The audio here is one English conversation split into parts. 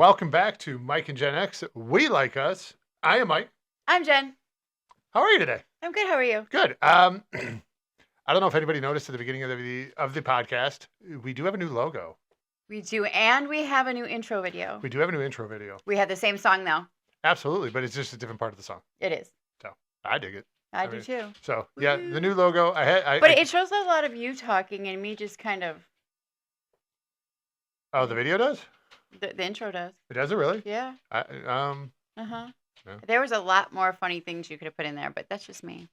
Welcome back to Mike and Gen X. We like us. I am Mike. I'm Jen. How are you today? I'm good. How are you? Good. I don't know if anybody noticed at the beginning of the podcast, we do have a new logo. We do, and we have a new intro video. We do have a new intro video. We had the same song though. Absolutely, but it's just a different part of the song. It is. So I dig it. I do too. So yeah, the new logo. But it shows a lot of you talking and me just kind of. Oh, the video does? The intro does. It does it really? Yeah. No. There was a lot more funny things you could have put in there, but that's just me.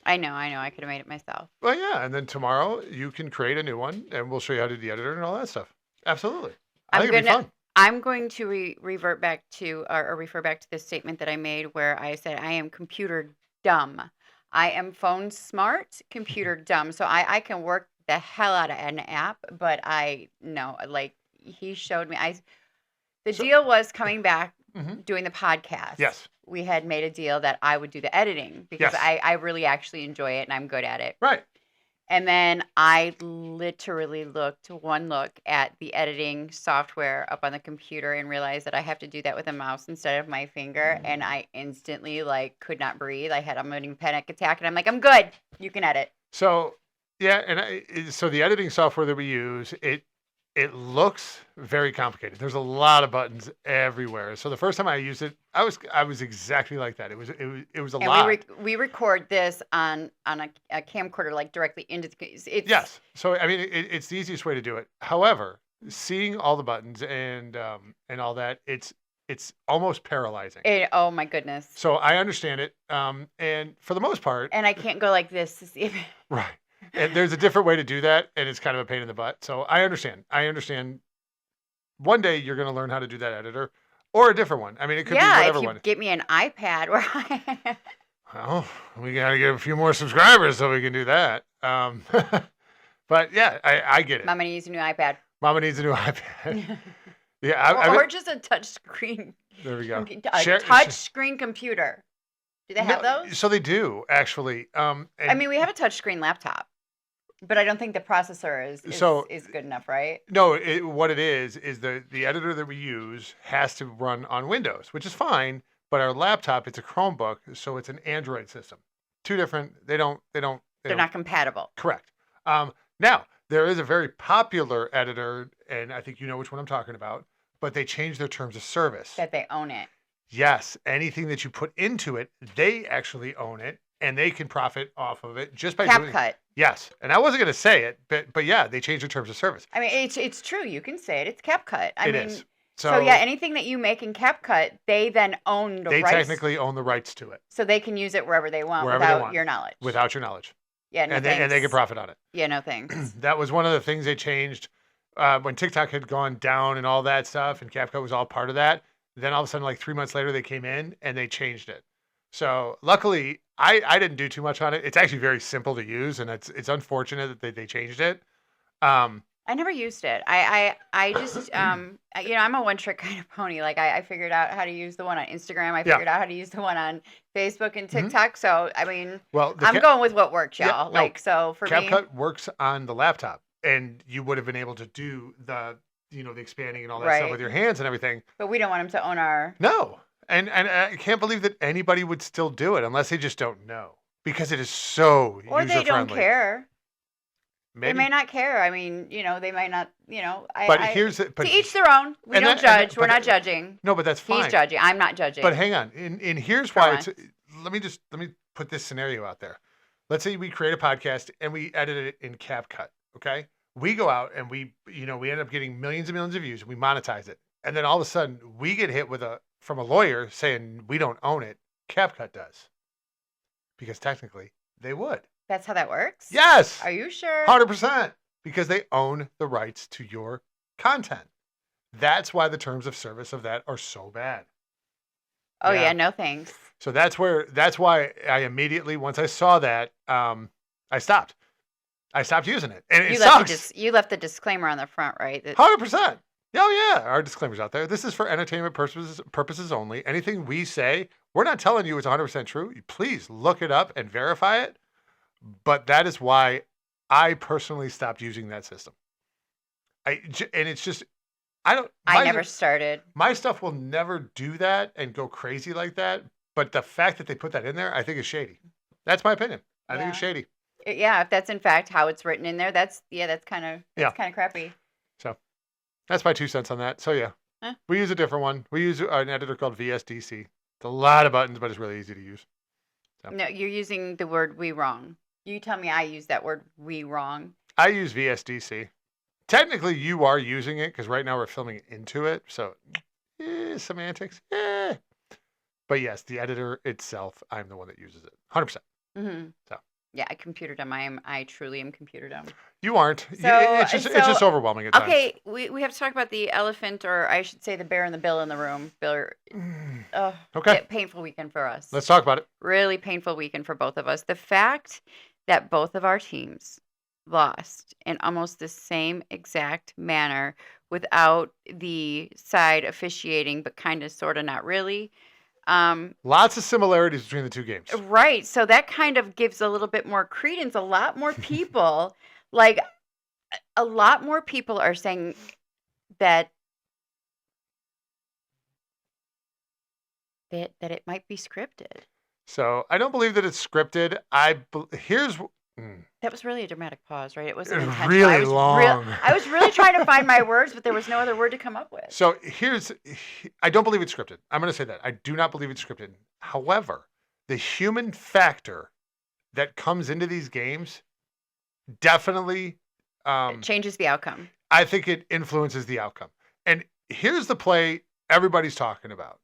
I know. I could have made it myself. Well, yeah, and then tomorrow you can create a new one, and we'll show you how to do the editor and all that stuff. Absolutely. I think it'd be fun. I'm going to refer back to the statement that I made where I said I am computer dumb. I am phone smart, computer dumb. So I can work the hell out of an app, but he showed me. The deal was coming back doing the podcast. Yes. We had made a deal that I would do the editing because I really actually enjoy it and I'm good at it. Right. And then I literally looked at the editing software up on the computer and realized that I have to do that with a mouse instead of my finger. And I instantly could not breathe. I had a moaning panic attack and I'm like, I'm good. You can edit. So yeah, and so the editing software that we use, it looks very complicated. There's a lot of buttons everywhere. So the first time I used it, I was exactly like that. It was a lot. We record this on a camcorder directly into the. Yes. So I mean, it's the easiest way to do it. However, seeing all the buttons and all that, it's almost paralyzing. Oh my goodness. So I understand it. And for the most part. And I can't go like this to see if. Right. And there's a different way to do that, and it's kind of a pain in the butt. So I understand. One day you're going to learn how to do that editor, or a different one. I mean, it could be whatever one. Yeah, if you get me an iPad. Well, we got to get a few more subscribers so we can do that. But yeah, I get it. Mama needs a new iPad. Mama needs a new iPad. Yeah, or just a touch screen. There we go. Touch screen computer. Do they have those? So they do actually. We have a touch screen laptop. But I don't think the processor is good enough, right? No, what it is the editor that we use has to run on Windows, which is fine. But our laptop, it's a Chromebook, so it's an Android system. Two different. They're not compatible. Correct. Now there is a very popular editor, and I think you know which one I'm talking about. But they changed their terms of service. That they own it. Yes, anything that you put into it, they actually own it. And they can profit off of it just by CapCut. Yes, and I wasn't going to say it, but yeah, they changed their terms of service. I mean, it's true. You can say it. It's CapCut. It is. So yeah, anything that you make in CapCut, they then own the rights. They technically own the rights to it. So they can use it wherever they want without your knowledge. Without your knowledge. Yeah, no and thanks. They can profit on it. Yeah, no thanks. That was one of the things they changed when TikTok had gone down and all that stuff, and CapCut was all part of that. Then all of a sudden, 3 months later, they came in and they changed it. So luckily, I didn't do too much on it. It's actually very simple to use, and it's unfortunate that they changed it. I never used it. I just I'm a one trick kind of pony. I figured out how to use the one on Instagram. I figured out how to use the one on Facebook and TikTok. So I mean, I'm going with what works, y'all. So for me, CapCut works on the laptop, and you would have been able to do the the expanding and all that stuff with your hands and everything. But we don't want them to own our. No. And I can't believe that anybody would still do it unless they just don't know, because it is so user-friendly. Or they don't care. Maybe. They may not care. I mean, they might not. To each their own. We don't judge. We're not judging. No, but that's fine. He's judging. I'm not judging. But hang on. And here's why. Let me put this scenario out there. Let's say we create a podcast and we edit it in CapCut. Okay. We go out and we end up getting millions and millions of views and we monetize it. And then all of a sudden we get hit from a lawyer saying we don't own it. CapCut does. Because technically they would. That's how that works? Yes. Are you sure? 100%. Because they own the rights to your content. That's why the terms of service of that are so bad. Oh yeah, no thanks. So that's why I immediately, once I saw that, I stopped. I stopped using it. And it sucks. You left the disclaimer on the front, right? 100%. Oh, yeah. Our disclaimer's out there. This is for entertainment purposes only. Anything we say, we're not telling you it's 100% true. Please look it up and verify it. But that is why I personally stopped using that system. And it's just, I never started. My stuff will never do that and go crazy like that. But the fact that they put that in there, I think is shady. That's my opinion. I think it's shady. Yeah, if that's in fact how it's written in there, that's kind of crappy. So that's my 2 cents on that. So yeah, we use a different one. We use an editor called VSDC. It's a lot of buttons, but it's really easy to use. So. No, you're using the word "we" wrong. You tell me I use that word "we" wrong. I use VSDC. Technically, you are using it because right now we're filming into it. So, semantics. But yes, the editor itself, I'm the one that uses it. 100%. Mm-hmm. So. Yeah, I computer dumb. I truly am computer dumb. You aren't. It's just overwhelming at times. Okay, we have to talk about the elephant, or I should say the bear and the bill in the room. Okay. Painful weekend for us. Let's talk about it. Really painful weekend for both of us. The fact that both of our teams lost in almost the same exact manner without the side officiating, but kind of, sort of, not really. Lots of similarities between the two games. Right. So that kind of gives a little bit more credence. A lot more people, like a lot more people are saying that it might be scripted. So I don't believe that it's scripted. That was really a dramatic pause, right? It wasn't intentional. Really long. I was really trying to find my words, but there was no other word to come up with. So I don't believe it's scripted. I'm going to say that. I do not believe it's scripted. However, the human factor that comes into these games definitely it changes the outcome. I think it influences the outcome. And here's the play everybody's talking about.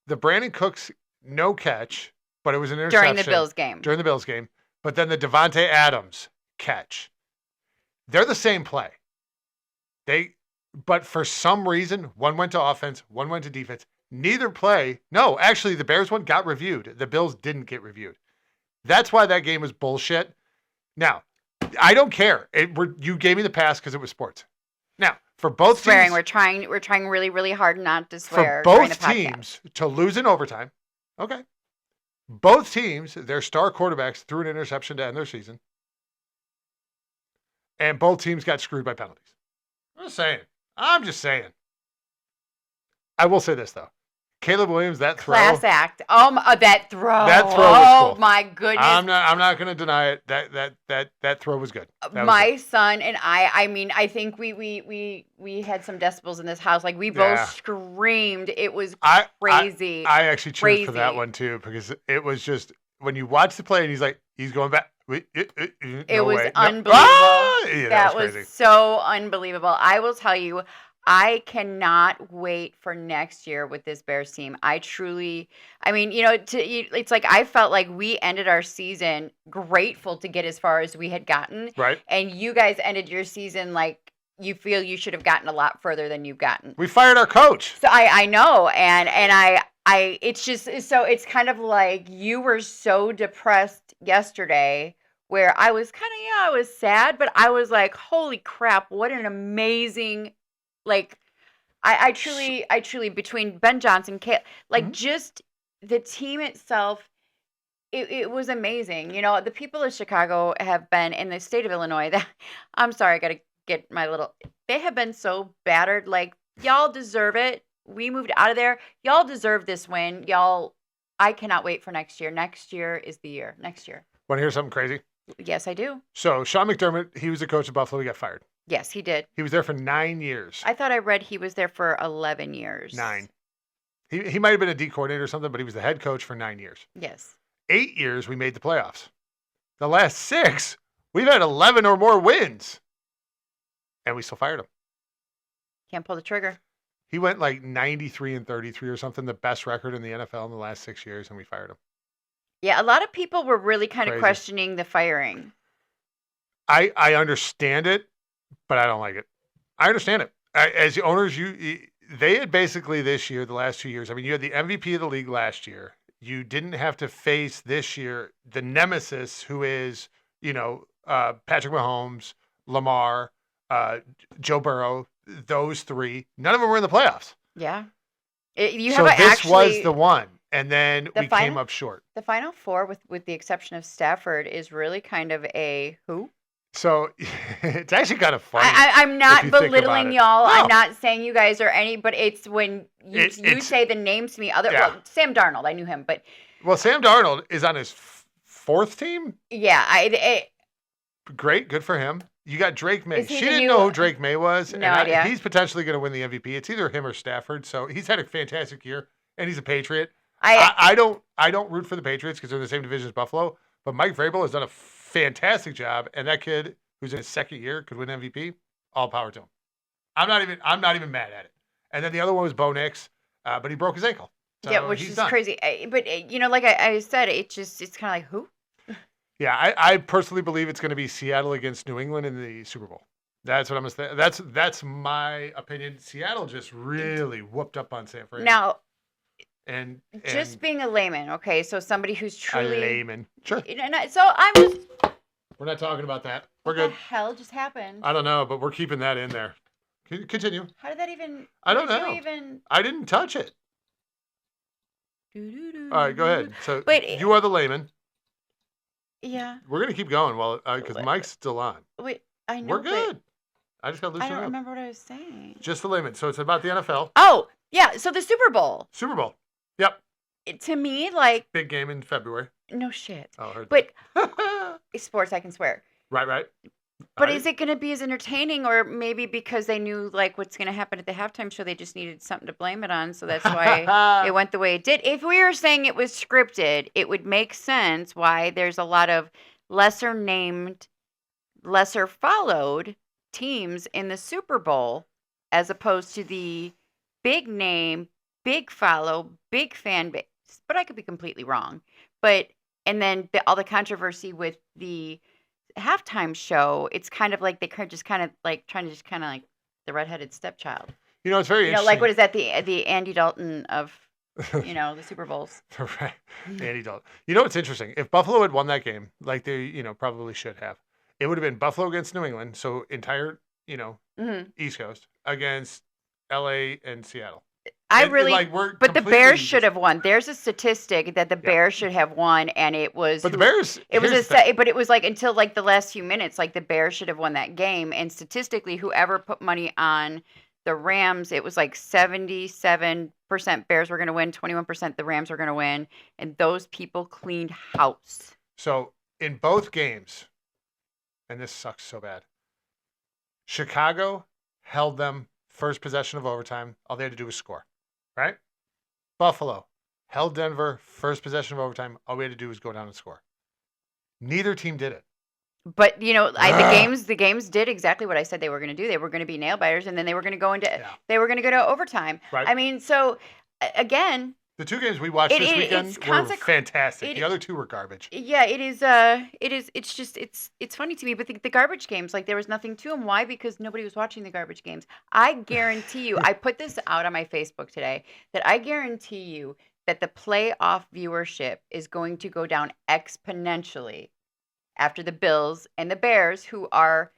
The Brandon Cooks no catch, but it was an interception. During the Bills game. But then the Devontae Adams catch. They're the same play. But for some reason, one went to offense, one went to defense. Neither play. No, actually, the Bears one got reviewed. The Bills didn't get reviewed. That's why that game was bullshit. Now, I don't care. You gave me the pass because it was sports. Now, for both teams, we're trying really, really hard not to swear. For both teams to lose in overtime. Okay. Both teams, their star quarterbacks threw an interception to end their season. And both teams got screwed by penalties. I'm just saying. I will say this, though. Caleb Williams, that throw. Class act. That throw. That throw was cool. Oh, my goodness. I'm not going to deny it. That throw was good. My son and I think we had some decibels in this house. Like, we both screamed. It was crazy. I actually cheered for that one, too, because it was just, when you watch the play and he's going back. It was unbelievable. Yeah, that was so unbelievable. I will tell you, I cannot wait for next year with this Bears team. It's like I felt like we ended our season grateful to get as far as we had gotten. Right. And you guys ended your season like you feel you should have gotten a lot further than you've gotten. We fired our coach. So I know. And it's just, so it's kind of like you were so depressed yesterday where I was I was sad, but I was like, holy crap, what an amazing, like, I truly, between Ben Johnson, just the team itself, it was amazing. You know, the people of Chicago have been, in the state of Illinois, I'm sorry, I got to get they have been so battered. Like, y'all deserve it. We moved out of there. Y'all deserve this win. Y'all, I cannot wait for next year. Next year is the year. Next year. Want to hear something crazy? Yes, I do. So, Sean McDermott, he was the coach of Buffalo. He got fired. Yes, he did. He was there for 9 years. I thought I read he was there for 11 years. 9. He might have been a D coordinator or something, but he was the head coach for 9 years. Yes. 8 years, we made the playoffs. The last 6, we've had 11 or more wins. And we still fired him. Can't pull the trigger. He went like 93-33 or something, the best record in the NFL in the last 6 years, and we fired him. Yeah, a lot of people were really kind of questioning the firing. I understand it, but I don't like it. I understand it. As the owners, they had basically this year, the last 2 years, I mean, you had the MVP of the league last year. You didn't have to face this year the nemesis who is, Patrick Mahomes, Lamar, Joe Burrow, those 3. None of them were in the playoffs. Yeah. This was the one. And then we came up short. The Final Four, with the exception of Stafford, is really kind of a who? So it's actually kind of funny. I'm if not you think about belittling it. y'all. I'm No, not saying you guys are any, but it's when you it's say the names to me. yeah. Well, Sam Darnold, I knew him, but Well, Sam Darnold is on his fourth team. yeah, Great, good for him. You got Drake May. is he She the didn't new? know who Drake May was, No idea. he's potentially going to win the MVP. It's either him or Stafford. So he's had a fantastic year, and he's a Patriot. I don't root for the Patriots because they're in the same division as Buffalo. But Mike Vrabel has done a fantastic job, and that kid who's in his second year could win MVP. All power to him. I'm not even mad at it. And then the other one was Bo Nix, but he broke his ankle. So yeah, which he's is done. crazy. But like I said, it's kind of like who? Yeah, I personally believe it's going to be Seattle against New England in the Super Bowl. That's what I'm going to say. That's my opinion. Seattle just really whooped up on San Fran. Now, and just being a layman, okay? So somebody who's truly a layman. Sure. So I'm just. We're not talking about that. We're What good. the hell just happened? I don't know, but we're keeping that in there. Continue. How did that even? I don't know. You even? I didn't touch it. All right, go ahead. So you are the layman. Yeah. We're gonna keep going because Mike's still on. Wait, I know. We're good. I just got to loosen I don't up. remember what I was saying. Just the layman. So it's about the NFL. Oh yeah, so the Super Bowl. Super Bowl. Yep. To me, like big game in February. No shit. Oh, I heard but that. Sports, I can swear. Right. But is it going to be as entertaining, or maybe because they knew like what's going to happen at the halftime show, they just needed something to blame it on, so that's why it went the way it did. If we were saying it was scripted, it would make sense why there's a lot of lesser named, lesser followed teams in the Super Bowl as opposed to the big name, big follow, big fan base. But I could be completely wrong. And then all the controversy with the halftime show, it's kind of like they're just kind of like trying to just kind of like the redheaded stepchild. You know, it's very interesting. Like what is that? The Andy Dalton of the Super Bowls. Right, Andy Dalton. You know what's interesting? If Buffalo had won that game, like they probably should have, it would have been Buffalo against New England, so entire East Coast against L.A. and Seattle. But the Bears should have won. There's a statistic that the Bears should have won, and it was. But the Bears. But it was like until like the last few minutes, like the Bears should have won that game. And statistically, whoever put money on the Rams, it was like 77% Bears were going to win, 21% the Rams were going to win, and those people cleaned house. So in both games, and this sucks so bad, Chicago held them first possession of overtime. All they had to do was score. Right? Buffalo held Denver first possession of overtime. All we had to do was go down and score. Neither team did it. But the games did exactly what I said they were going to do. They were going to be nail biters, and then they were going to go to overtime. Right. I mean, so again, the two games we watched this weekend were fantastic. The other two were garbage. Yeah, it is. It's just it's funny to me. But the garbage games, like there was nothing to them. Why? Because nobody was watching the garbage games. I guarantee you. I put this out on my Facebook today that I guarantee you that the playoff viewership is going to go down exponentially after the Bills and the Bears, who are.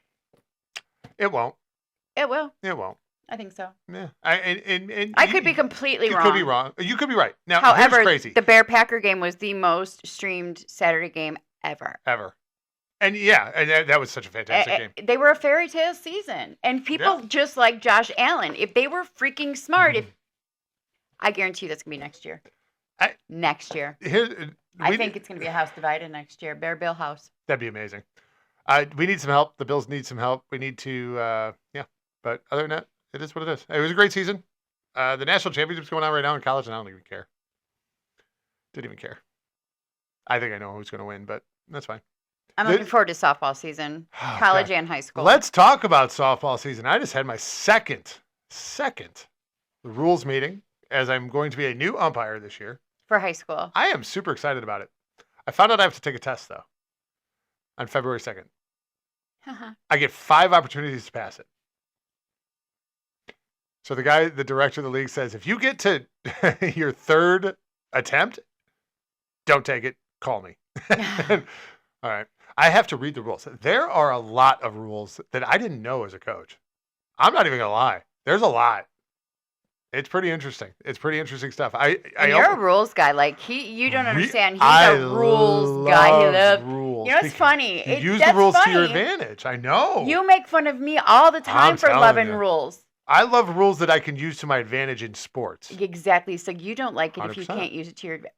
It won't. It will. It won't. I think so. Yeah. I could be completely wrong. You could be wrong. You could be right. Now, however, here's crazy. The Bear-Packer game was the most streamed Saturday game ever. And that was such a fantastic game. They were a fairy tale season. And people just like Josh Allen, if they were freaking smart, I guarantee you that's going to be next year. Next year. I think it's going to be a house divided next year. Bear Bill house. That'd be amazing. We need some help. The Bills need some help. We need to, But other than that, it is what it is. It was a great season. The national championship's going on right now in college, and I don't even care. Didn't even care. I think I know who's going to win, but that's fine. I'm looking forward to softball season, college and high school. Let's talk about softball season. I just had my second rules meeting, as I'm going to be a new umpire this year. For high school. I am super excited about it. I found out I have to take a test, though, on February 2nd. I get 5 opportunities to pass it. So the director of the league says, if you get to your 3rd attempt, don't take it. Call me. All right. I have to read the rules. There are a lot of rules that I didn't know as a coach. I'm not even going to lie. There's a lot. It's pretty interesting. It's pretty interesting stuff. And you're a rules guy. Like you don't understand. He's I a rules guy. He loves rules. You know, it's funny. You use the That's rules to funny. your advantage. I know. You make fun of me all the time for loving rules. I love rules that I can use to my advantage in sports. Exactly. So you don't like it 100%. if you can't use it to your advantage.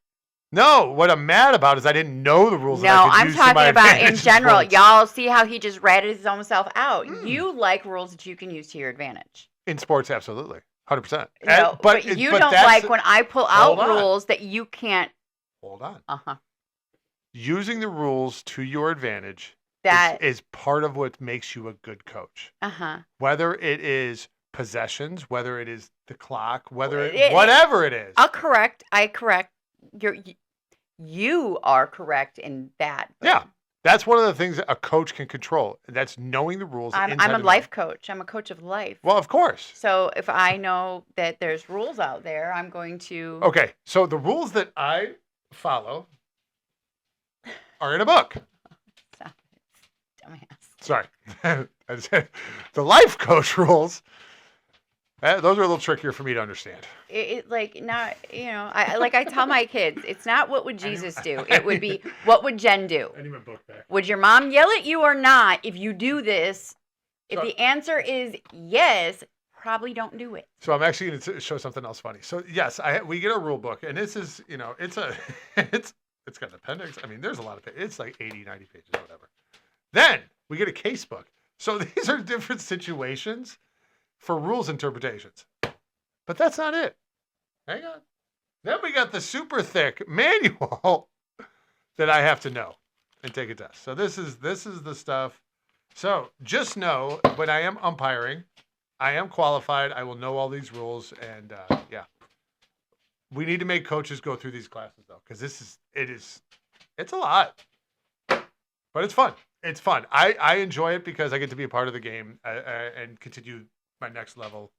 No, what I'm mad about is I didn't know the rules. No, I'm talking about in general. Y'all see how he just ratted his own self out. You like rules that you can use to your advantage. In sports, absolutely. 100%. No, but you don't like when I pull out rules that you can't. Hold on. Uh-huh. Using the rules to your advantage is part of what makes you a good coach. Uh-huh. Whether it is possessions, whether it is the clock, whatever it is. I correct. You are correct in that. Yeah. That's one of the things that a coach can control. That's knowing the rules. I'm a life coach. I'm a coach of life. Well, of course. So if I know that there's rules out there, I'm going to... Okay. So the rules that I follow are in a book. Dumbass. Sorry. The life coach rules, those are a little trickier for me to understand. I tell my kids, it's not what would Jesus do. It would be, what would Jen do? I need my book back. Would your mom yell at you or not if you do this? If the answer is yes, probably don't do it. So I'm actually going to show something else funny. So yes, we get a rule book, and this is, it's got an appendix. I mean, there's a lot of pages. It's like 80, 90 pages or whatever. Then we get a case book. So these are different situations for rules interpretations. But that's not it. Hang on. Then we got the super thick manual that I have to know and take a test. So this is the stuff. So just know when I am umpiring, I am qualified. I will know all these rules, and yeah. We need to make coaches go through these classes though, because it's a lot, but it's fun. It's fun. I enjoy it because I get to be a part of the game and continue my next level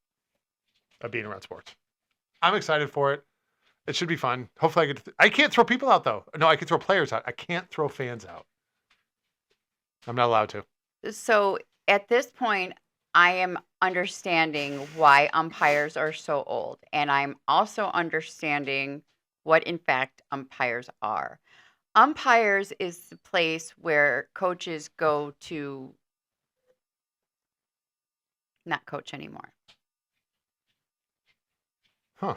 of being around sports. I'm excited for it. It should be fun. Hopefully I can't throw people out though. No, I can throw players out. I can't throw fans out. I'm not allowed to. So at this point, I am understanding why umpires are so old. And I'm also understanding what, in fact, umpires are. Umpires is the place where coaches go to not coach anymore. Huh.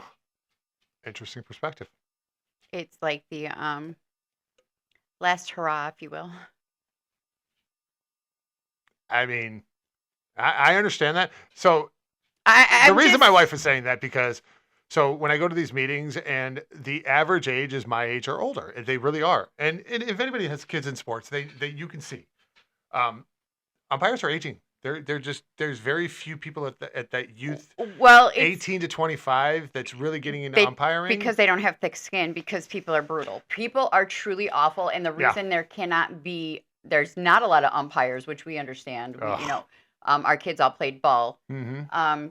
Interesting perspective. It's like the last hurrah, if you will. I mean, I understand that. So the reason my wife is saying that because so when I go to these meetings and the average age is my age or older, they really are. And if anybody has kids in sports, they you can see, umpires are aging. They're just there's very few people at that youth. Well, 18 to 25 that's really getting into umpiring because they don't have thick skin because people are brutal. People are truly awful, and the reason there's not a lot of umpires, which we understand. Our kids all played ball. Mm-hmm.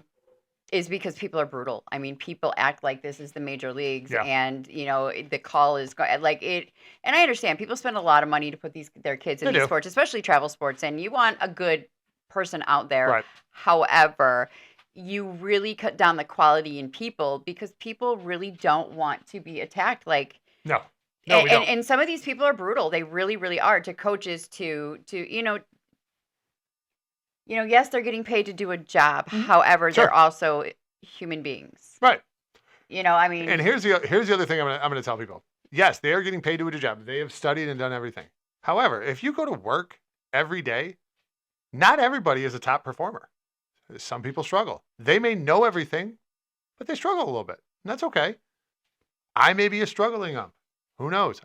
Is because people are brutal. I mean, people act like this is the major leagues, and the call is like it. And I understand people spend a lot of money to put their kids in these sports, especially travel sports, and you want a good person out there. Right. However, you really cut down the quality in people because people really don't want to be attacked. Like no, and some of these people are brutal. They really, really are to coaches to yes, they're getting paid to do a job. Mm-hmm. However, they're also human beings. Right. I mean. And here's the other thing I'm going to tell people. Yes, they are getting paid to do a job. They have studied and done everything. However, if you go to work every day, not everybody is a top performer. Some people struggle. They may know everything, but they struggle a little bit. And that's okay. I may be a struggling ump. Who knows?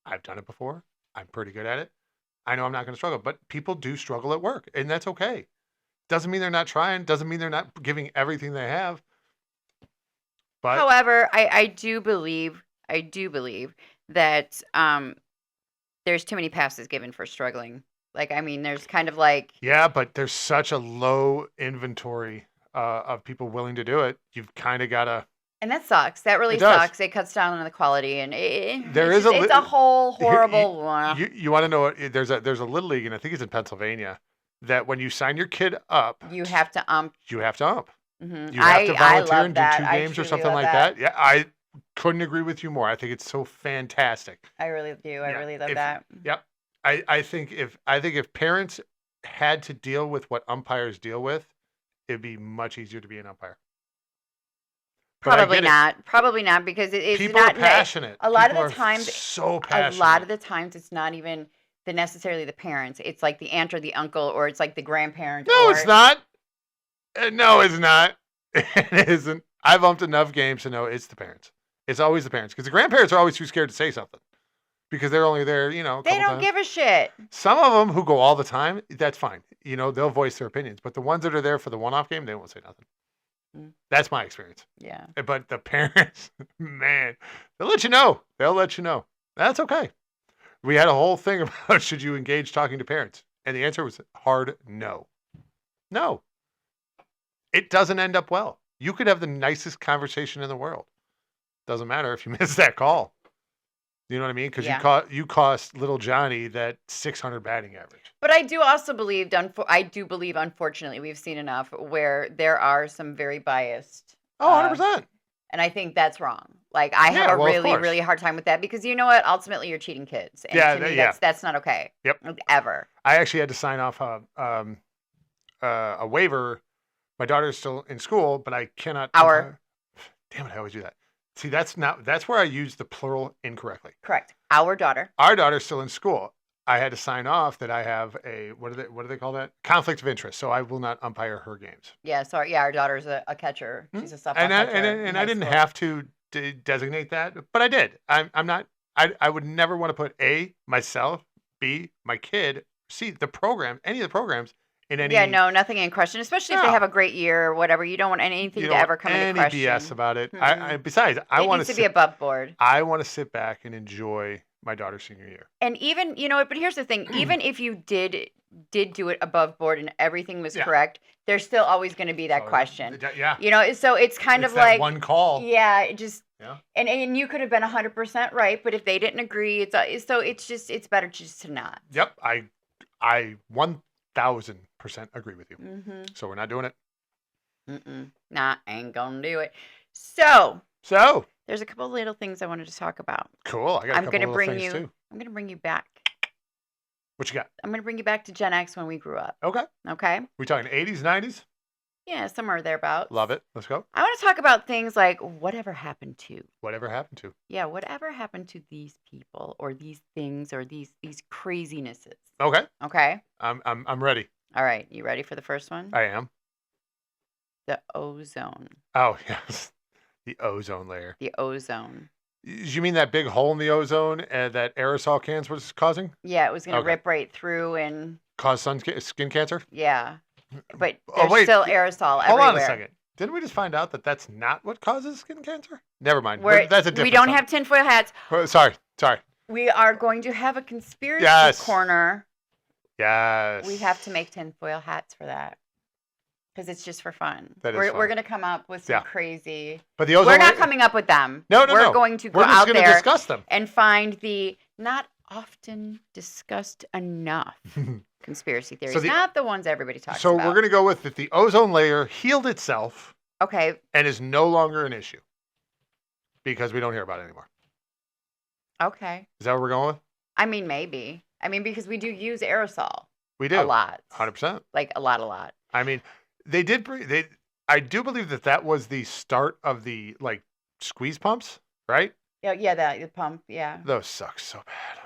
I've done it before. I'm pretty good at it. I know I'm not going to struggle, but people do struggle at work, and that's okay. Doesn't mean they're not trying. Doesn't mean they're not giving everything they have. But however, I do believe that there's too many passes given for struggling. Like, I mean, there's kind of like but there's such a low inventory of people willing to do it. You've kind of got to. And that sucks. That really sucks. It cuts down on the quality, and it's a whole horrible one. You want to know? There's a little league, and I think it's in Pennsylvania, that when you sign your kid up, you have to ump. You have to ump. You have to I volunteer love and do that. 2 I games or truly something love like that. that. Yeah, I couldn't agree with you more. I think it's so fantastic. I really do. I Yeah, really love if that. yep. I think if parents had to deal with what umpires deal with, it'd be much easier to be an umpire. But I Probably get it. not. Probably not because it's People are not passionate. a lot People of the are times so a passionate. lot of the times it's not even necessarily the parents. It's like the aunt or the uncle or it's like the grandparent No, or it's not. No, it's not. It isn't. I've umped enough games to know it's the parents. It's always the parents because the grandparents are always too scared to say something because they're only there, a they couple don't times. give a shit. Some of them who go all the time, that's fine. They'll voice their opinions. But the ones that are there for the one-off game, they won't say nothing. Mm. That's my experience. Yeah. But the parents, man, they'll let you know. They'll let you know. That's okay. We had a whole thing about should you engage talking to parents? And the answer was hard no. No. It doesn't end up well. You could have the nicest conversation in the world. Doesn't matter if you miss that call. You know what I mean? Because Yeah. you cost little Johnny that 600 batting average. But I do also believe, unfortunately, we've seen enough where there are some very biased. Oh, 100%. And I think that's wrong. Like, I have Yeah, a well, of really, course. really hard time with that because you know what? Ultimately, you're cheating kids. And Yeah, to me, yeah. that's not okay. Yep. Ever. I actually had to sign off a waiver. My daughter's still in school, but I cannot. Damn it! I always do that. See, that's where I use the plural incorrectly. Correct. Our daughter. Our daughter's still in school. I had to sign off that I have a what do they call that? Conflict of interest. So I will not umpire her games. Yeah. Sorry. Yeah. Our daughter's a catcher. She's a softball catcher. And I didn't have to designate that, but I did. I'm not. I would never want to put A, myself, B, my kid, C, the program, any of the programs in any. Yeah, no, nothing in question. Especially if they have a great year or whatever. You don't want anything to ever come into question. Any BS about it. Mm-hmm. Besides, I want to be above board. I want to sit back and enjoy my daughter's senior year. And even, but here's the thing. Even if you did do it above board and everything was correct, there's still always going to be that question. Yeah. So it's kind of that like one call. Yeah, it just and you could have been 100% right, but if they didn't agree, it's better just to not. Yep, I 1000% agree with you. Mm-hmm. So we're not doing it. Nah, ain't gonna do it. So there's a couple of little things I wanted to talk about. Cool. I got a couple little things too. I'm gonna bring you back. What you got? I'm gonna bring you back to Gen X when we grew up. Okay. We talking 80s, 90s? Yeah, somewhere thereabouts. Love it. Let's go. I want to talk about things like whatever happened to. Whatever happened to. Yeah, whatever happened to these people or these things or these crazinesses. Okay. Okay. I'm ready. All right, you ready for the first one? I am. The ozone. Oh, yes. The ozone layer. The ozone. You mean that big hole in the ozone that aerosol cans was causing? Yeah, it was going to rip right through and cause skin cancer? Yeah. But there's still aerosol everywhere. Hold on a second. Didn't we just find out that that's not what causes skin cancer? Never mind. That's a different We don't have tinfoil hats. Sorry. We are going to have a conspiracy corner. Yes. We have to make tinfoil hats for that. Because it's just for fun. We're going to come up with some crazy. But the ozone we're not coming up with them. No. We're going to go out there discuss them and find the not often discussed enough conspiracy theories. Not the ones everybody talks about. So we're going to go with that the ozone layer healed itself. Okay. And is no longer an issue. Because we don't hear about it anymore. Okay. Is that what we're going with? I mean, maybe. Because we do use aerosol. We do. A lot. 100%. Like a lot. I mean, I do believe that was the start of the squeeze pumps, right? Yeah, the pump, yeah. Those suck so bad.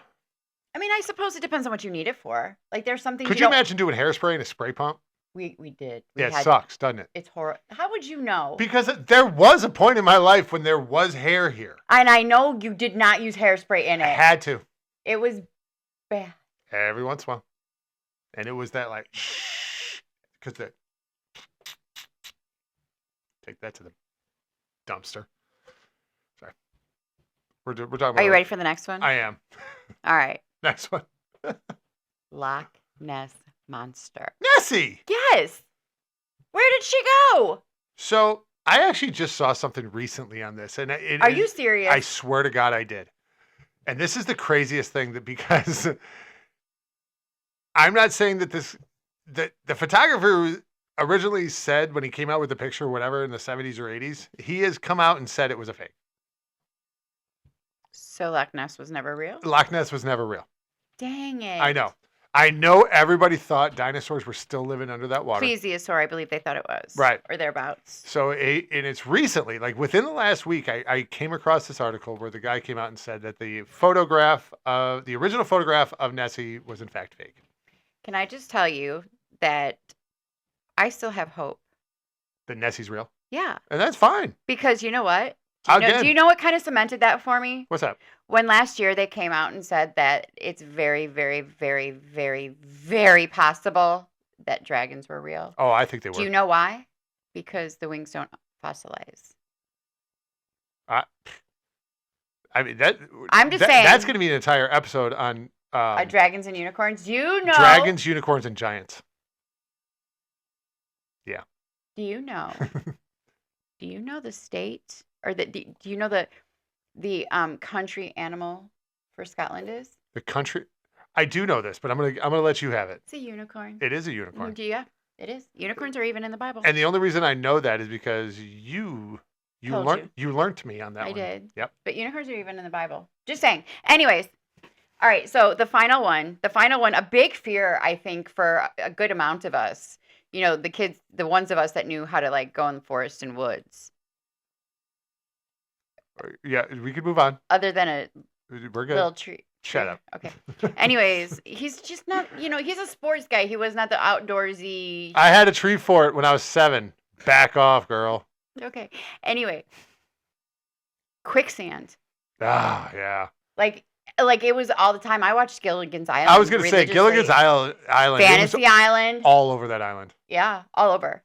I suppose it depends on what you need it for. Like there's something. Could you imagine doing hairspray in a spray pump? We did. It sucks, doesn't it? It's horrible. How would you know? Because there was a point in my life when there was hair here. And I know you did not use hairspray in it. I had to. It was bad. Every once in a while. And it was that because take that to the dumpster. Sorry. We're talking about. Are you ready for the next one? I am. All right. Next one. Loch Ness Monster. Nessie! Yes! Where did she go? So, I actually just saw something recently on this. Are you serious? I swear to God I did. And this is the craziest thing because I'm not saying that the photographer originally said when he came out with the picture or whatever in the 70s or 80s, he has come out and said it was a fake. So Loch Ness was never real? Loch Ness was never real. Dang it. I know. I know everybody thought dinosaurs were still living under that water. Plesiosaur, I believe they thought it was. Right. Or thereabouts. So, and it's recently, like within the last week, I came across this article where the guy came out and said that the original photograph of Nessie was in fact fake. Can I just tell you that I still have hope? That Nessie's real? Yeah. And that's fine. Because you know what? Again. Do you know what kind of cemented that for me? What's that? When last year they came out and said that it's very, very, very, very, very possible that dragons were real. Oh, I think they were. Do you know why? Because the wings don't fossilize. I mean, that. I'm just saying. That's going to be an entire episode on dragons and unicorns. You know. Dragons, unicorns, and giants. Yeah. Do you know? Do you know the state or do you know the country animal for Scotland is? The country. I do know this, but I'm gonna let you have it. It's a unicorn. It is a unicorn. Yeah, it is. Unicorns are even in the Bible. And the only reason I know that is because you learned me on that one. I did. Yep. But unicorns are even in the Bible. Just saying. Anyways, all right. So the final one, a big fear I think for a good amount of us. You know, the kids, the ones of us that knew how to like go in the forest and woods. Yeah, we could move on. Other than we're good. Little tree. Shut up. Okay. Anyways, he's just not, he's a sports guy. He was not the outdoorsy. I had a tree fort when I was 7. Back off, girl. Okay. Anyway, quicksand. Ah, yeah. Like it was all the time. I watched Gilligan's Island. I was going to say Gilligan's Island. Fantasy Island. All over that island. Yeah, all over.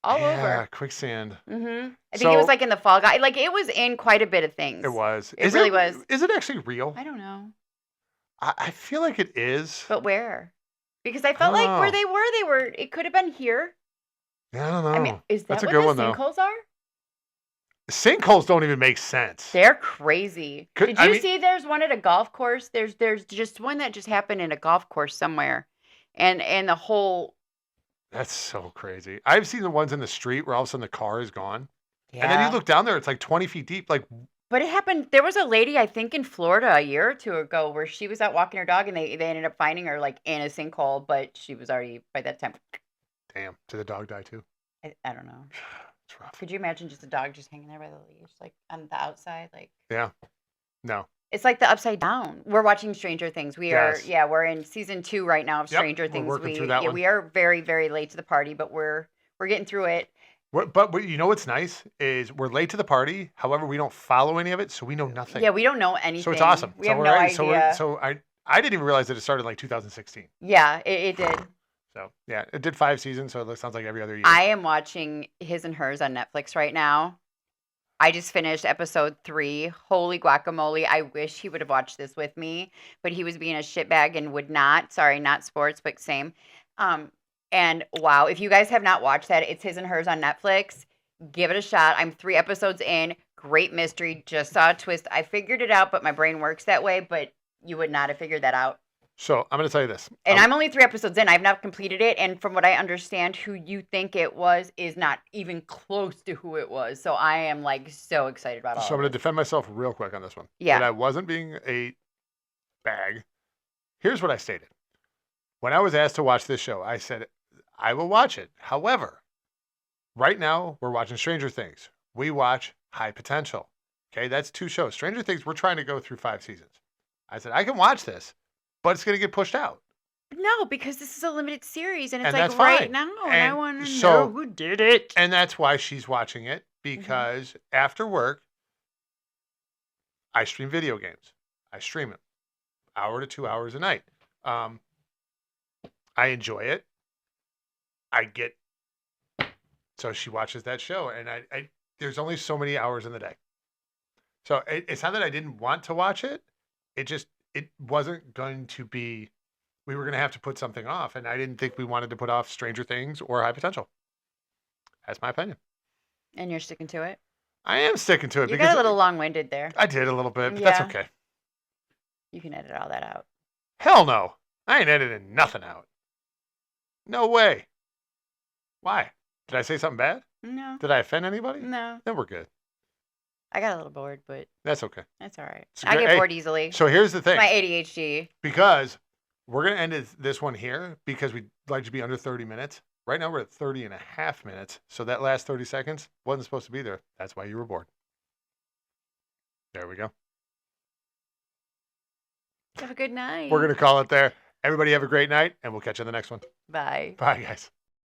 All over. Yeah, quicksand. Mm-hmm. I think it was like in the Fall Guy. Like it was in quite a bit of things. It was. It really was. Is it actually real? I don't know. I feel like it is. But where? Because I felt like where they were, it could have been here. Yeah, I don't know. I mean, is that That's a what good the one, though. sinkholes are? Sinkholes don't even make sense. They're crazy. Did you see there's one at a golf course? There's just one that just happened in a golf course somewhere. And the whole... That's so crazy. I've seen the ones in the street where all of a sudden the car is gone. Yeah. And then you look down there, it's like 20 feet deep. Like, but it happened. There was a lady, I think, in Florida a year or two ago where she was out walking her dog and they ended up finding her like in a sinkhole, but she was already by that time. Damn. Did the dog die too? I don't know. It's rough. Could you imagine just a dog just hanging there by the leash, like on the outside? Like, yeah. No. It's like the Upside Down. We're watching Stranger Things. Yes. We're in season 2 right now of Stranger Things. We're working through that one. We are very, very late to the party, but we're getting through it. But you know what's nice is we're late to the party. However, we don't follow any of it, so we know nothing. Yeah, we don't know anything. So it's awesome. We have no idea. So I didn't even realize that it started like 2016. Yeah, it did. So yeah, it did 5 seasons, so it sounds like every other year. I am watching His and Hers on Netflix right now. I just finished episode 3. Holy guacamole. I wish he would have watched this with me, but he was being a shitbag and would not. Sorry, not sports, but same. And wow, if you guys have not watched that, it's His and Hers on Netflix. Give it a shot. I'm 3 episodes in. Great mystery. Just saw a twist. I figured it out, but my brain works that way, but you would not have figured that out. So I'm going to tell you this. And I'm only 3 episodes in. I've not completed it. And from what I understand, who you think it was is not even close to who it was. So I am like so excited about all So I'm going to defend myself real quick on this one. Yeah. That I wasn't being a bag. Here's what I stated. When I was asked to watch this show, I said, I will watch it. However, right now we're watching Stranger Things. We watch High Potential. Okay, that's 2 shows. Stranger Things, we're trying to go through 5 seasons. I said, I can watch this, but it's going to get pushed out. No, because this is a limited series, and it's And like that's right fine. now, and And I want to so- know who did it. And that's why she's watching it, because after work, I stream video games. I stream them 1 hour to 2 hours a night. I enjoy it. So she watches that show, and I there's only so many hours in the day. So it's not that I didn't want to watch it. It wasn't going to be, we were going to have to put something off, and I didn't think we wanted to put off Stranger Things or High Potential. That's my opinion. And you're sticking to it? I am sticking to it. You because got a little long-winded there. I did a little bit, but that's Yeah. okay. You can edit all that out. Hell no. I ain't editing nothing out. No way. Why? Did I say something bad? No. Did I offend anybody? No. Then we're good. I got a little bored, but that's okay. That's all right. So I get hey, bored easily. So here's the thing. My ADHD. Because we're going to end this one here because we'd like to be under 30 minutes. Right now we're at 30 and a half minutes. So that last 30 seconds wasn't supposed to be there. That's why you were bored. There we go. Have a good night. We're going to call it there. Everybody have a great night, and we'll catch you on the next one. Bye. Bye, guys.